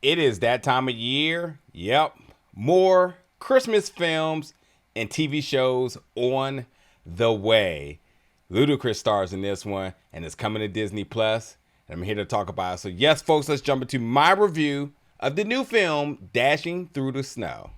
It is that time of year. Yep. More Christmas films and TV shows on the way. Ludacris stars in this one and it's coming to Disney Plus. And I'm here to talk about it. So yes, folks, let's jump into my review of the new film, Dashing Through the Snow.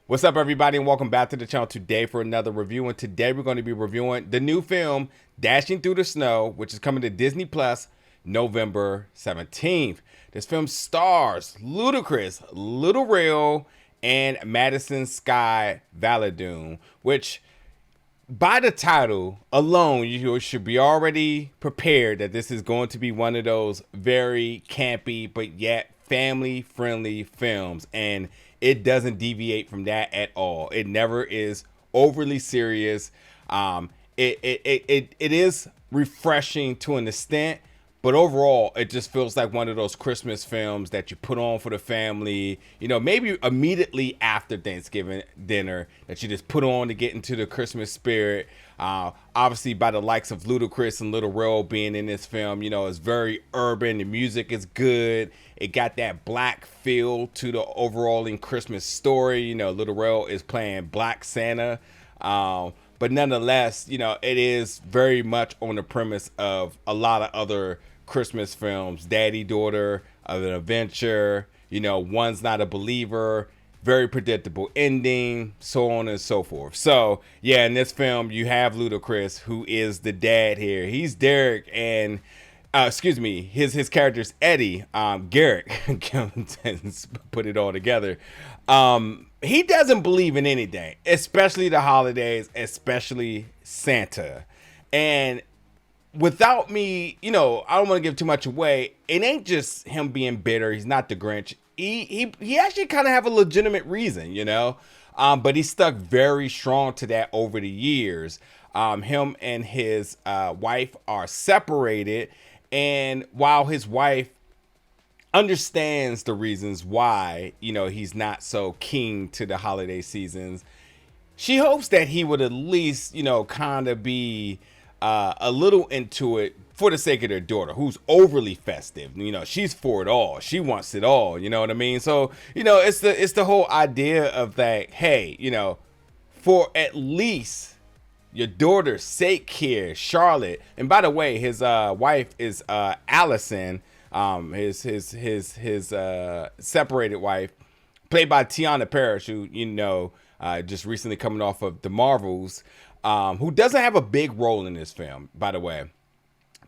What's up, everybody, and welcome back to the channel today for another review. And today we're going to be reviewing the new film, Dashing Through the Snow, which is coming to Disney Plus November 17th. This film stars Ludacris, Lil Rel, and Madison Sky Valadoon, which by the title alone, you should be already prepared that this is going to be one of those very campy but yet family-friendly films, and it doesn't deviate from that at all. It never is overly serious. It is refreshing to an extent, but overall, it just feels like one of those Christmas films that you put on for the family, you know, maybe immediately after Thanksgiving dinner, that you just put on to get into the Christmas spirit. Obviously, by the likes of Ludacris and Lil Rel being in this film, you know, it's very urban. The music is good. It got that black feel to the overall Christmas story. You know, Lil Rel is playing Black Santa. But nonetheless, you know, it is very much on the premise of a lot of other Christmas films. Daddy, daughter, of an adventure, you know, one's not a believer, very predictable ending, so on and so forth. So, yeah, in this film, you have Ludacris, who is the dad here. He's Derek, and his character's Eddie, Garrick, put it all together. He doesn't believe in anything, especially the holidays, especially Santa. And without me, you know, I don't want to give too much away. It ain't just him being bitter. He's not the Grinch. He actually kind of have a legitimate reason, you know, but he stuck very strong to that over the years. Him and his wife are separated, and while his wife understands the reasons why, you know, he's not so keen to the holiday seasons, she hopes that he would at least, you know, kind of be a little into it for the sake of their daughter, who's overly festive. You know, she's for it all. She wants it all. You know what I mean? So, you know, it's the whole idea of that, hey, you know, for at least your daughter's sake here, Charlotte. And by the way, his wife is Allison, his separated wife, played by Teyonah Parris, who, you know, just recently coming off of the Marvels, who doesn't have a big role in this film, by the way.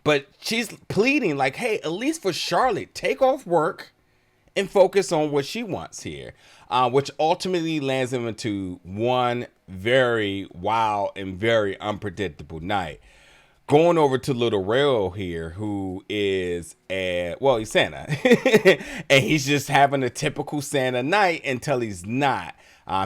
But she's pleading like, hey, at least for Charlotte, take off work and focus on what she wants here, which ultimately lands him into one very wild and very unpredictable night. Going over to Lil Rel here, who is he's Santa, and he's just having a typical Santa night until he's not.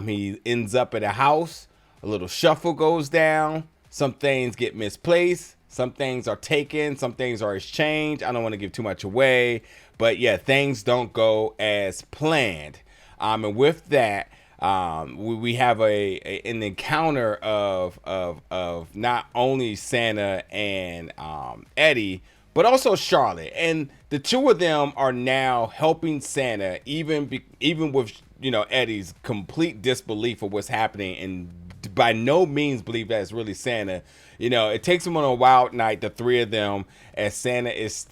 He ends up at a house, a little shuffle goes down, some things get misplaced, some things are taken, some things are exchanged. I don't want to give too much away, but yeah, things don't go as planned. And with that, we have an encounter of not only Santa and Eddie, but also Charlotte, and the two of them are now helping Santa, even with, you know, Eddie's complete disbelief of what's happening, and by no means believe that it's really Santa. You know, it takes them on a wild night, the three of them, as Santa is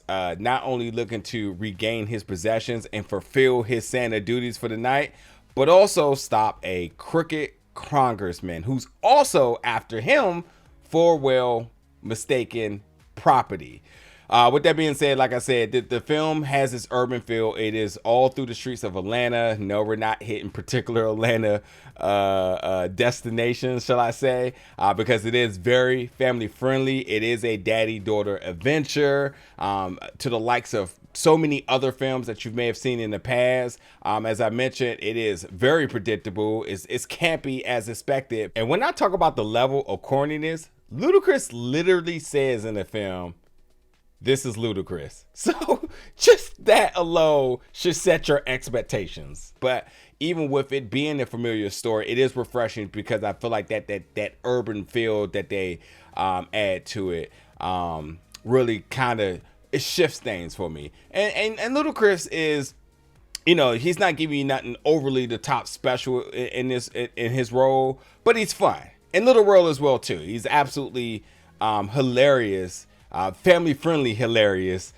not only looking to regain his possessions and fulfill his Santa duties for the night, but also stop a crooked congressman who's also after him for, well, mistaken property. With that being said, like I said, the film has this urban feel. It is all through the streets of Atlanta. No, we're not hitting particular Atlanta destinations, shall I say, because it is very family friendly. It is a daddy-daughter adventure to the likes of so many other films that you may have seen in the past. As I mentioned, it is very predictable. It's campy as expected. And when I talk about the level of corniness, Ludacris literally says in the film, "This is Ludacris." So just that alone should set your expectations. But even with it being a familiar story, it is refreshing because I feel like that urban feel that they add to it really kind of it shifts things for me. And Ludacris is, you know, he's not giving you nothing overly the top special in his role, but he's fun. And Little World as well too. He's absolutely hilarious, family friendly hilarious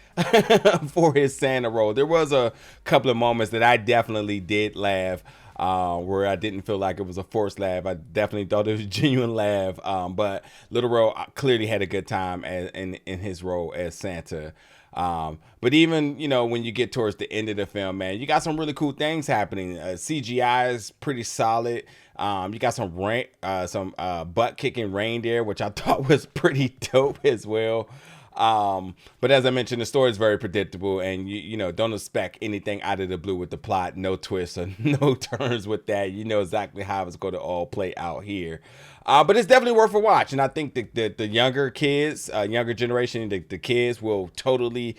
for his Santa role. There was a couple of moments that I definitely did laugh. Where I didn't feel like it was a forced laugh. I definitely thought it was a genuine laugh. But Little World clearly had a good time in his role as Santa. But even, you know, when you get towards the end of the film, man, you got some really cool things happening. CGI is pretty solid. You got some butt kicking reindeer, which I thought was pretty dope as well. But as I mentioned, the story is very predictable, and you know, don't expect anything out of the blue with the plot. No twists or no turns with that. You know exactly how it's going to all play out here. But it's definitely worth a watch, and I think the younger kids, younger generation, the kids will totally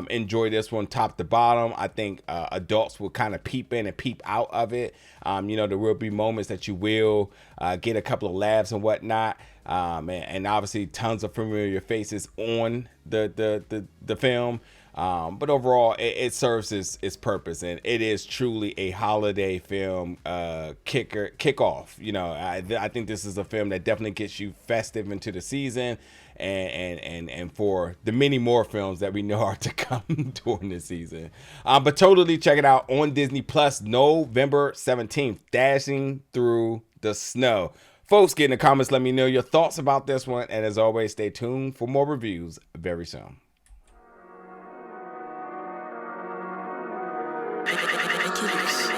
enjoy this one top to bottom. I think adults will kind of peep in and peep out of it. You know, there will be moments that you will get a couple of laughs and whatnot. And obviously tons of familiar faces on the film. But overall, it serves its purpose, and it is truly a holiday film kickoff. You know, I think this is a film that definitely gets you festive into the season, and for the many more films that we know are to come during the season. But totally check it out on Disney Plus, November 17th, Dashing Through the Snow. Folks, get in the comments, let me know your thoughts about this one, and as always, stay tuned for more reviews very soon. Ridiculous.